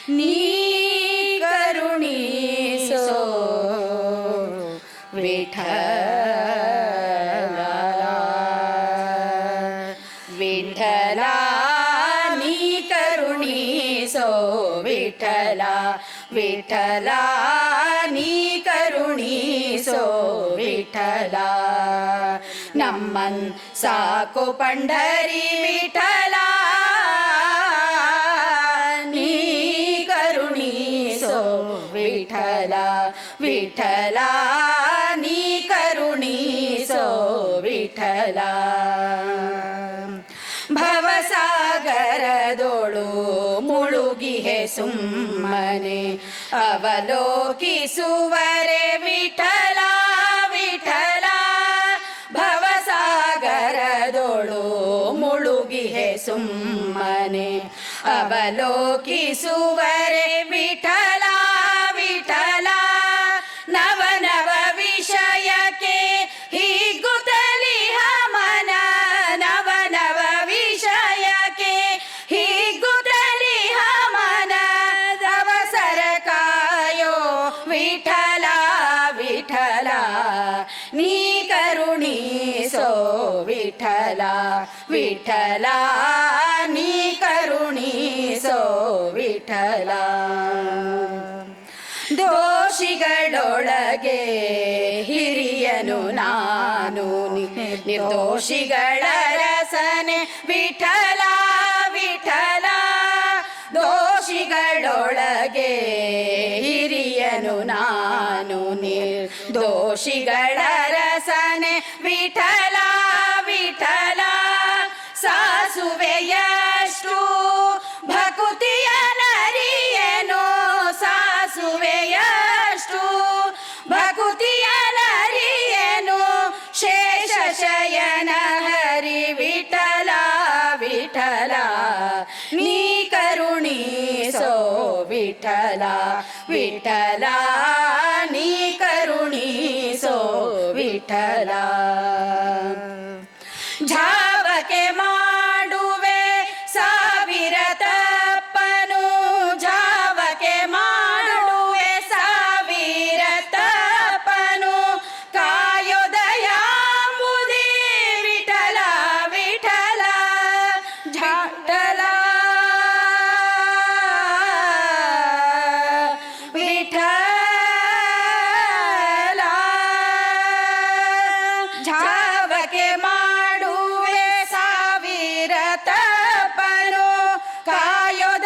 ನೀ ಕರುಣಿಸೋ ವಿಠಲ ವಿಠಲ ನೀ ಕರುಣಿಸೋ ವಿಠಲ ವಿಠಲ ನೀ ಕರುಣಿಸೋ ವಿಠಲ ನಮ್ಮನ್ ಸಾಕು ಪಂಢರಿ ವಿಠಲ ನೀ ಕರುಣಿಸೋ ವಿಠಲ ವಿಠಲ ನೀ ಕರುಣಿಸೋ ವಿಠಲ ಭವಸಾಗರದೋಳು ಮುಳುಗಿಹೆ ಸುಮ್ಮನೆ ಅವಲೋಕಿಸುವರೆ ವಿಠಲ ವಿಠಲ ಭವಸಾಗರದೋಳು ಮುಳುಗಿಹೆ ಸುಮ್ಮನೆ ಅವಲೋಕಿಸುವರೆ ವಿಠಲ ವಿಠಲ ನವ ನವ ವಿಷಯಕ್ಕೆ ಹೀಗುತ್ತಲಿಹ ಮನ ನವ ನವ ವಿಷಯಕ್ಕೆ ಹೀಗುತ್ತಲಿಹ ಮನ ಅವಸರ ಕಾಯೋ ವಿಠಲ ವಿಠಲ ನೀ ಕರುಣಿಸೋ ವಿಠಲ ವಿಠಲ ನೀ ಕರುಣಿಸೋ ವಿಠಲ ದೋಷಿಗಳೊಳಗೆ ಹಿರಿಯನು ನಾನು ನಿರ್ದೋಷಿಗಳ ರಸನೆ ವಿಠಲ ವಿಠಲ ದೋಷಿಗಳೊಳಗೆ ಹಿರಿಯನು ನಾನು ನಿರ್ದೋಷಿಗಳ ರಸನೆ ವಿಠಲ ವಿಠಲ ಸಾಸುವೆಯಷ್ಟು ಭಕುತಿಯ ನರಿಯೇನೋ ಸಾಸುವೆಯಷ್ಟು ಭಕುತಿಯ ನರಿಯೇನೋ ಶೇಷ ಶಯನ ಹರಿ ವಿಠಲ ವಿಠಲ ನೀ ಕರುಣಿಸೋ ವಿಠಲ ವಿಠಲ ನೀ ಕರುಣಿಸೋ ವಿಠಲ ಝಾವಕೆ ಮಾಡುವೆ ಸಾವಿರ ತಪ್ಪನು ಝಾವಕೆ ಮಾಡುವೆ ಸಾವಿರ ತಪ್ಪನು ಕಾಯೋದಯಾಂಬುದೇ ವಿಠಲ ವಿಠಲ ಝಾಟಲ ವಿಠಲ ಝಾವಕೆ ಮಾಡುವೆ ಸಾವಿರ ತಪನು ಕಾಯೋದಯಾಂಬುದೇ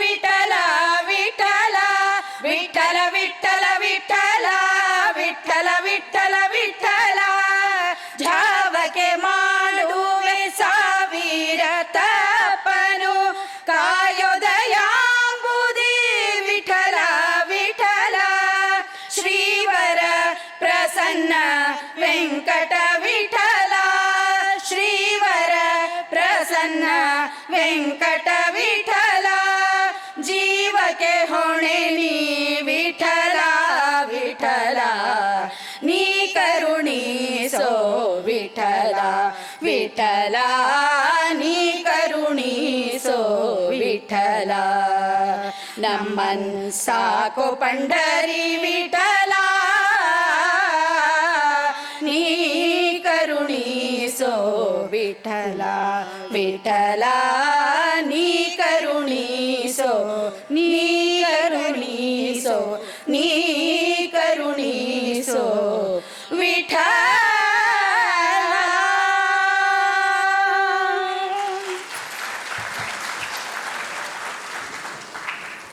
ವಿಠಲ ವಿಠಲ ವಿಠಲ ವಿಠಲ ವಿಠಲ ವಿಠಲ ವಿಠಲ ವಿಠಲ ಝಾವಕೆ ಮಾಡುವೆ ಸಾವಿರ ತಪನು ಕಾಯೋದಯಾಂಬುದೇ ವಿಠಲ ವಿಠಲ ಶ್ರೀವರ ಪ್ರಸನ್ನ ವೆಂಕಟ ವಿಠಲ ಶ್ರೀವರ ಪ್ರಸನ್ನ ವೆಂಕಟ ವಿಠಲ ಜೀವಕ್ಕೆ ಹೊಣೆ ನೀ ವಿಠಲ ವಿಠಲ ನೀ ಕರುಣಿಸೋ ವಿಠಲ ವಿಠಲ ನೀ ಕರುಣಿಸೋ ವಿಠಲ ನಮ್ಮನ್ ಸಾಕು ಪಂಢರಿ ವಿಠಲ ನೀ ಕರುಣಿಸೋ ವಿಠಲ ವಿಠಲ ನೀ ಕರುಣಿಸೋ ನೀ